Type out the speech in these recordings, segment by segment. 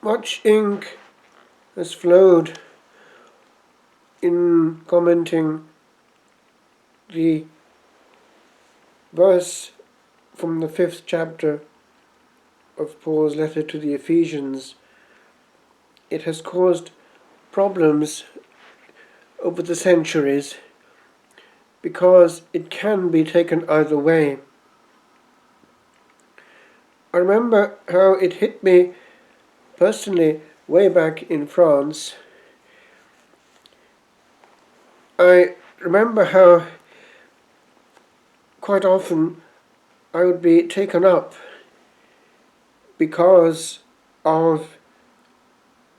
Much ink has flowed in commenting the verse from the 5th chapter of Paul's letter to the Ephesians. It has caused problems over the centuries because it can be taken either way. I remember how it hit me personally way back in France. I remember how quite often I would be taken up because of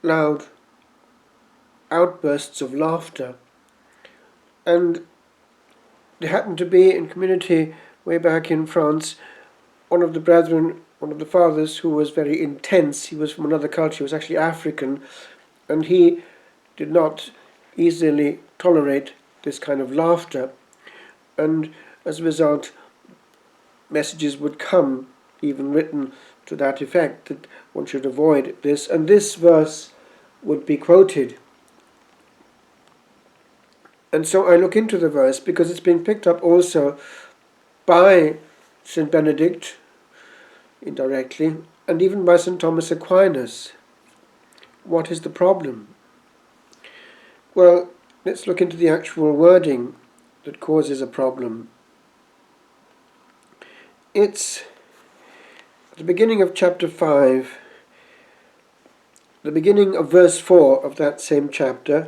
loud outbursts of laughter. And there happened to be in community way back in France one of the brethren, one of the fathers who was very intense. He was from another culture, he was actually African, and he did not easily tolerate this kind of laughter. And as a result, messages would come, even written to that effect, that one should avoid this. And this verse would be quoted. And so I look into the verse because it's been picked up also by St. Benedict, indirectly, and even by St. Thomas Aquinas. What is the problem? Well, let's look into the actual wording that causes a problem. It's at the beginning of chapter 5, the beginning of verse 4 of that same chapter.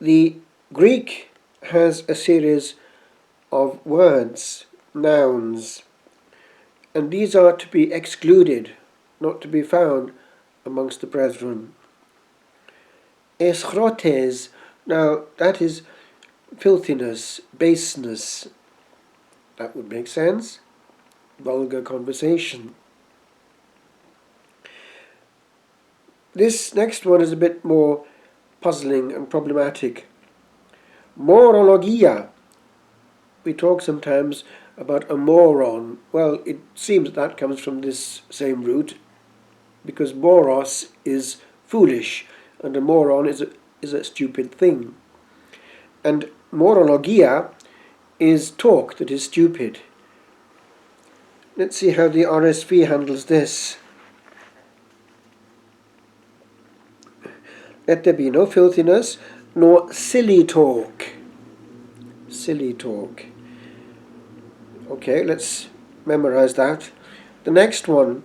The Greek has a series of words, nouns, and these are to be excluded, not to be found amongst the brethren. Eschrotes, now that is filthiness, baseness. That would make sense. Vulgar conversation. This next one is a bit more puzzling and problematic. Morologia. We talk sometimes about a moron. Well, it seems that comes from this same root, because moros is foolish, and a moron is a stupid thing. And morologia is talk that is stupid. Let's see how the RSV handles this. Let there be no filthiness, nor silly talk. Silly talk. Okay, let's memorize that. The next one.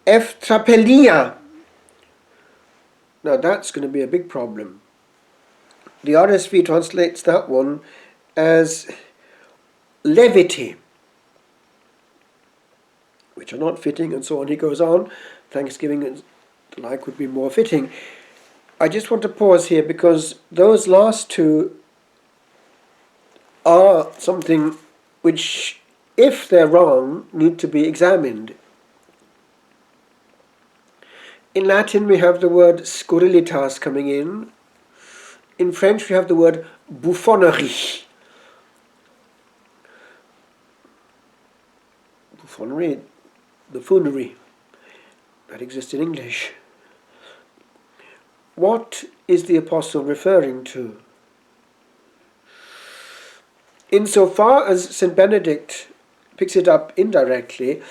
Eftrapelia. Now that's going to be a big problem. The RSV translates that one as levity, which are not fitting, and so on. He goes on. Thanksgiving and the like would be more fitting. I just want to pause here because those last two are something which, if they're wrong, need to be examined. In Latin we have the word scurrilitas coming in. In French we have the word bouffonnerie. Bouffonnerie, buffoonery, that exists in English. What is the apostle referring to? Insofar as St. Benedict picks it up indirectly,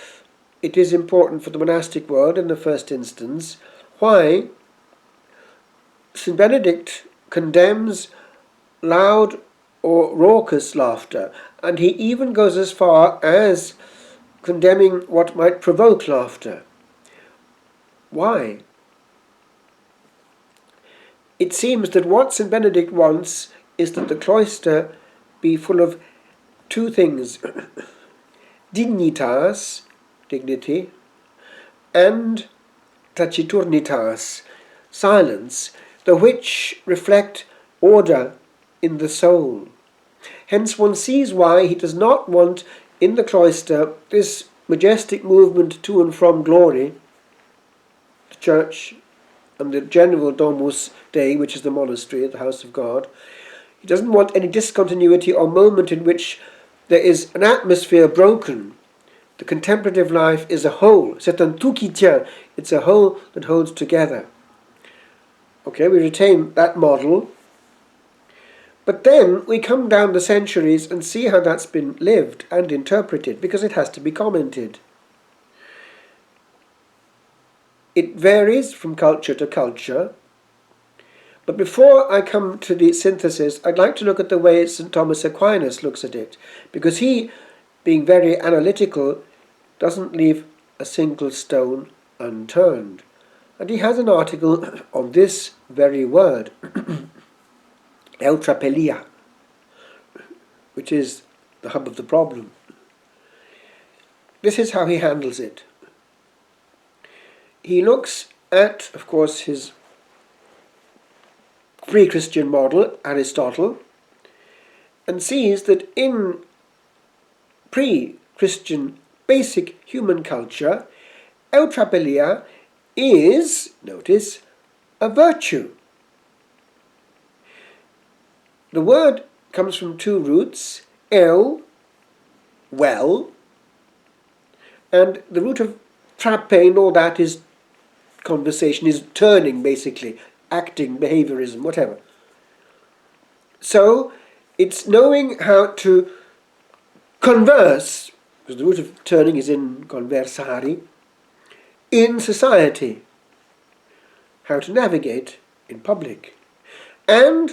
it is important for the monastic world in the first instance. Why? St. Benedict condemns loud or raucous laughter, and he even goes as far as condemning what might provoke laughter. Why? It seems that what St. Benedict wants is that the cloister be full of two things: dignitas, dignity, and taciturnitas, silence, the which reflect order in the soul. Hence one sees why he does not want in the cloister this majestic movement to and from glory, the church, and the general Domus Dei, which is the monastery, the house of God. He doesn't want any discontinuity or moment in which there is an atmosphere broken The contemplative life is a whole. C'est un tout qui tient. It's a whole that holds together. Okay, we retain that model. But then we come down the centuries and see how that's been lived and interpreted, because it has to be commented. It varies from culture to culture. But before I come to the synthesis, I'd like to look at the way St. Thomas Aquinas looks at it, because he, being very analytical, doesn't leave a single stone unturned. And he has an article on this very word, eutrapelia, which is the hub of the problem. This is how he handles it. He looks at, of course, his pre-Christian model, Aristotle, and sees that in pre-Christian basic human culture, eutrapelia is, notice, a virtue. The word comes from two roots, well, and the root of trape and all that is conversation, is turning basically, acting, behaviorism, whatever. So it's knowing how to converse, because the root of turning is in conversari, in society, how to navigate in public. And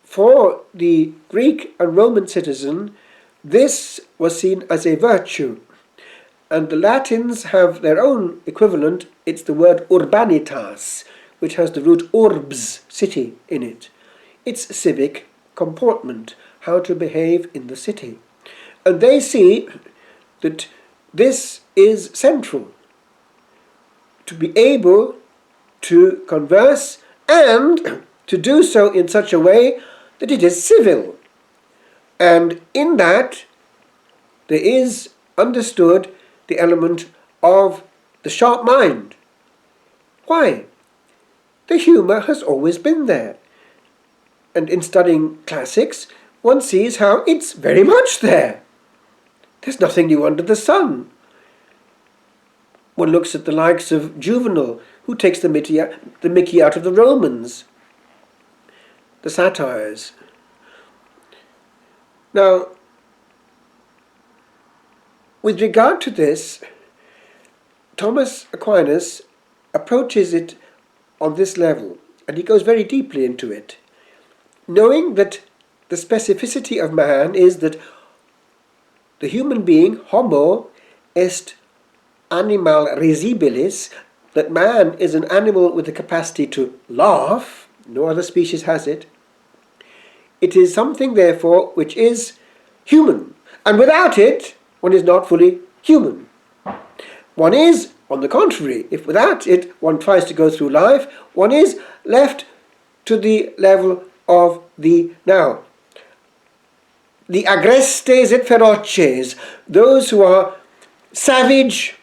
for the Greek and Roman citizen, this was seen as a virtue. And the Latins have their own equivalent. It's the word urbanitas, which has the root urbs, city, in it. It's civic comportment, how to behave in the city. And they see that this is central, to be able to converse and to do so in such a way that it is civil. And in that there is understood the element of the sharp mind. Why? The humour has always been there. And in studying classics, one sees how it's very much there. There's nothing new under the sun. One looks at the likes of Juvenal, who takes the Mickey out of the Romans, the satires. Now, with regard to this, Thomas Aquinas approaches it on this level, and he goes very deeply into it, knowing that the specificity of man is that the human being, homo, est animal risibilis, that man is an animal with the capacity to laugh, no other species has it. It is something, therefore, which is human, and without it, one is not fully human. One is, on the contrary, if without it one tries to go through life, one is left to the level of the now. The agrestes et feroces, those who are savage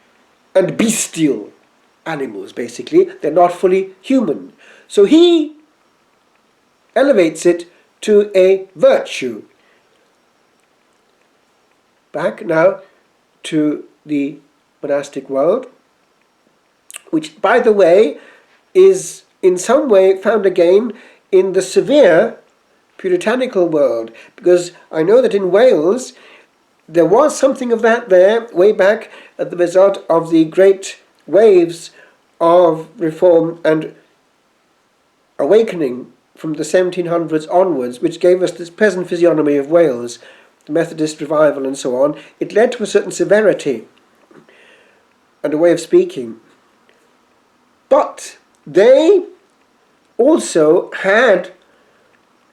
and bestial animals, basically. They're not fully human. So he elevates it to a virtue. Back now to the monastic world, which, by the way, is in some way found again in the severe puritanical world, because I know that in Wales there was something of that there way back at the result of the great waves of reform and awakening from the 1700s onwards, which gave us this present physiognomy of Wales, the Methodist revival and so on. It led to a certain severity and a way of speaking. But they also had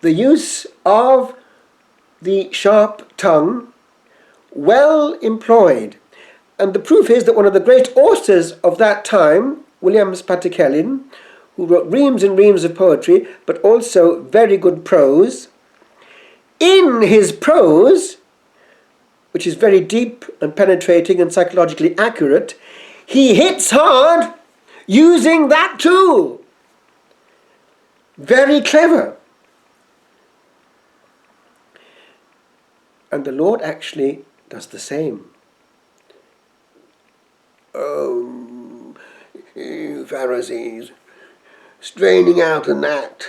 the use of the sharp tongue well employed. And the proof is that one of the great authors of that time, William Spattekellin, who wrote reams and reams of poetry, but also very good prose, in his prose, which is very deep and penetrating and psychologically accurate, he hits hard using that tool. Very clever. And the Lord actually does the same. Pharisees, straining out a gnat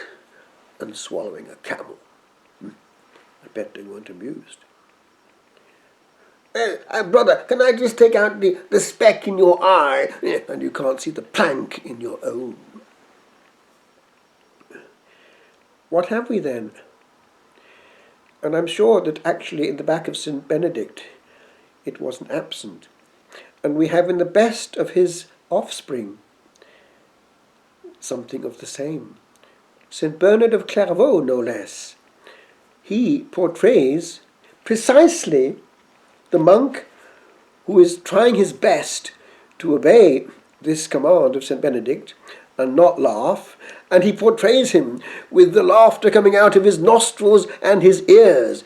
and swallowing a camel. I bet they weren't amused. Brother, can I just take out the speck in your eye? And you can't see the plank in your own. What have we then? And I'm sure that actually in the back of St. Benedict it wasn't absent. And we have in the best of his offspring something of the same. St. Bernard of Clairvaux, no less. He portrays precisely the monk who is trying his best to obey this command of St. Benedict and not laugh, and he portrays him with the laughter coming out of his nostrils and his ears.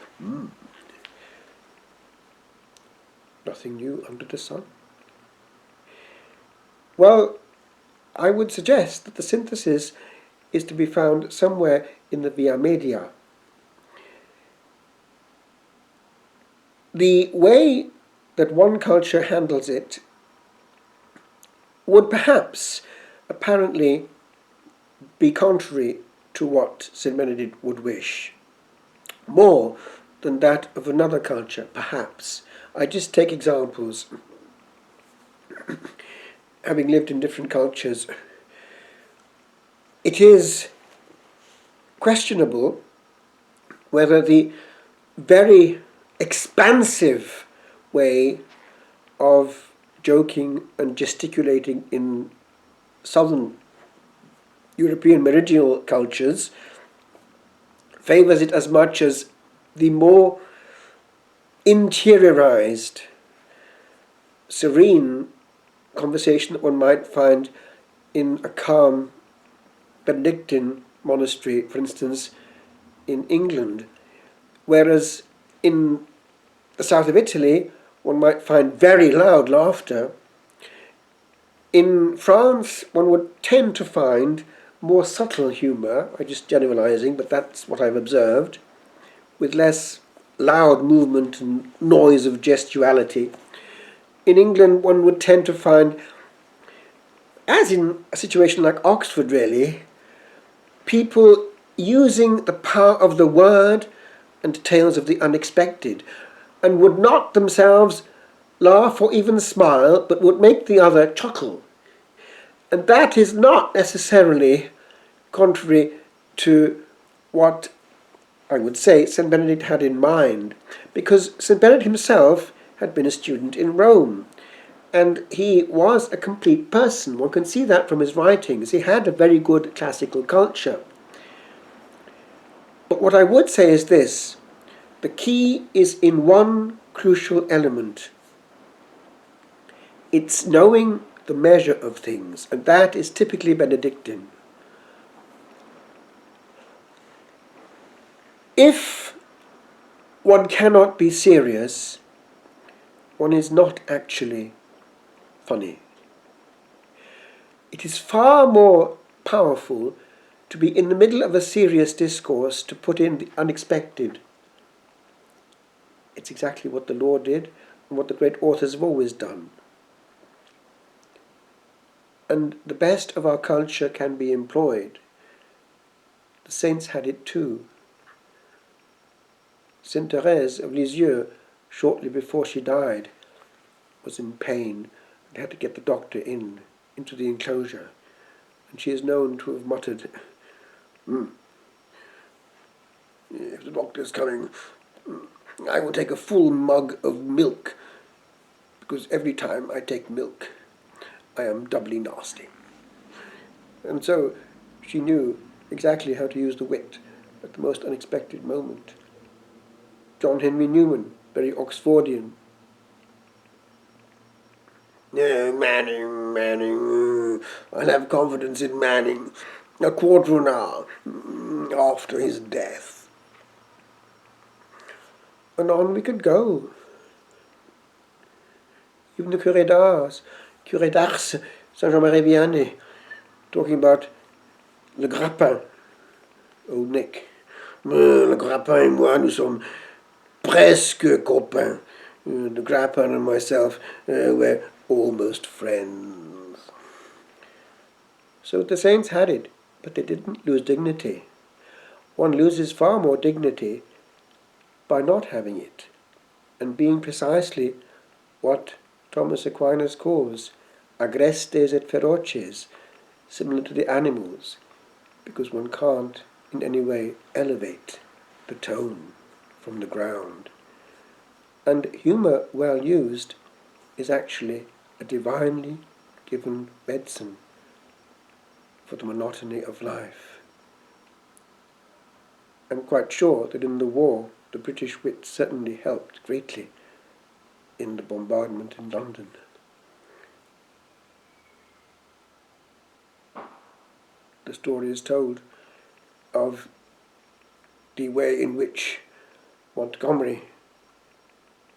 Nothing new under the sun. Well, I would suggest that the synthesis is to be found somewhere in the Via Media. The way that one culture handles it would perhaps apparently be contrary to what St. Benedict would wish, more than that of another culture, perhaps. I just take examples. Having lived in different cultures, it is questionable whether the very expansive way of joking and gesticulating in southern European meridional cultures favours it as much as the more interiorized, serene conversation that one might find in a calm Benedictine monastery, for instance, in England, whereas in the south of Italy one might find very loud laughter. In France one would tend to find more subtle humour, I'm just generalising, but that's what I've observed, with less loud movement and noise of gestuality. In England one would tend to find, as in a situation like Oxford really, people using the power of the word and tales of the unexpected, and would not themselves laugh or even smile, but would make the other chuckle. And that is not necessarily contrary to what I would say St. Benedict had in mind, because St. Benedict himself had been a student in Rome, and he was a complete person. One can see that from his writings. He had a very good classical culture. But what I would say is this: the key is in one crucial element. It's knowing the measure of things, and that is typically Benedictine. If one cannot be serious, one is not actually funny. It is far more powerful to be in the middle of a serious discourse, to put in the unexpected. It's exactly what the Lord did and what the great authors have always done. And the best of our culture can be employed. The saints had it too. Saint Therese of Lisieux, shortly before she died, was in pain and had to get the doctor into the enclosure. And she is known to have muttered, "If the doctor's coming, I will take a full mug of milk, because every time I take milk, I am doubly nasty." And so she knew exactly how to use the wit at the most unexpected moment. John Henry Newman, very Oxfordian. Manning, I'll have confidence in Manning. A quarter of an hour after his death. And on we could go. Even the Curé d'Ars, Saint-Jean-Marie-Vianney, talking about le grappin, old Nick. Le grappin et moi, nous sommes presque copains. The grappin and myself were almost friends. So the saints had it, but they didn't lose dignity. One loses far more dignity by not having it, and being precisely what Thomas Aquinas calls agrestes et feroces, similar to the animals, because one can't in any way elevate the tone from the ground. And humour, well used, is actually a divinely given medicine for the monotony of life. I'm quite sure that in the war the British wit certainly helped greatly in the bombardment in London. The story is told of the way in which Montgomery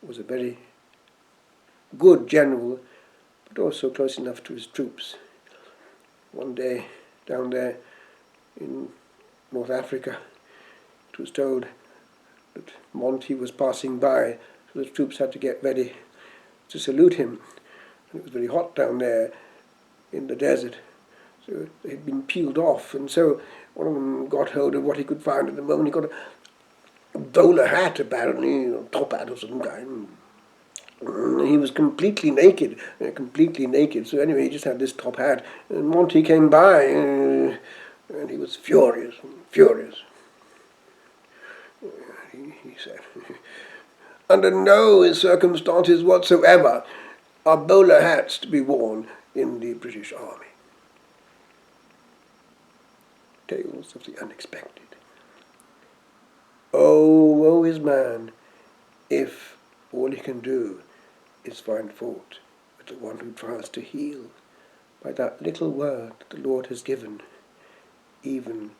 was a very good general, but also close enough to his troops. One day down there in North Africa, it was told that Monty was passing by, so the troops had to get ready to salute him. And it was very hot down there in the desert, so they had been peeled off, and so one of them got hold of what he could find at the moment. He got a bowler hat, apparently, or top hat of some kind. He was completely naked. So anyway, he just had this top hat. And Monty came by, and he was furious. He said, "Under no circumstances whatsoever are bowler hats to be worn in the British Army." Tales of the unexpected. Oh, woe is man if all he can do is find fault with the one who tries to heal by that little word that the Lord has given, even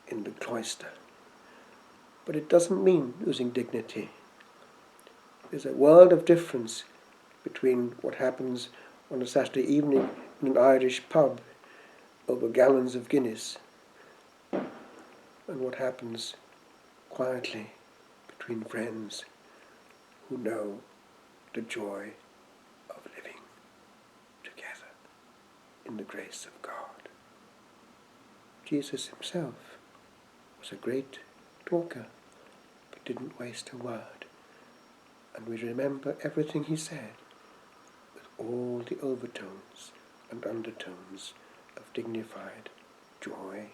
in the cloister. But it doesn't mean losing dignity. There's a world of difference between what happens on a Saturday evening in an Irish pub over gallons of Guinness and what happens quietly between friends who know the joy of living together in the grace of God. Jesus himself was a great talker, but didn't waste a word. And we remember everything he said with all the overtones and undertones of dignified joy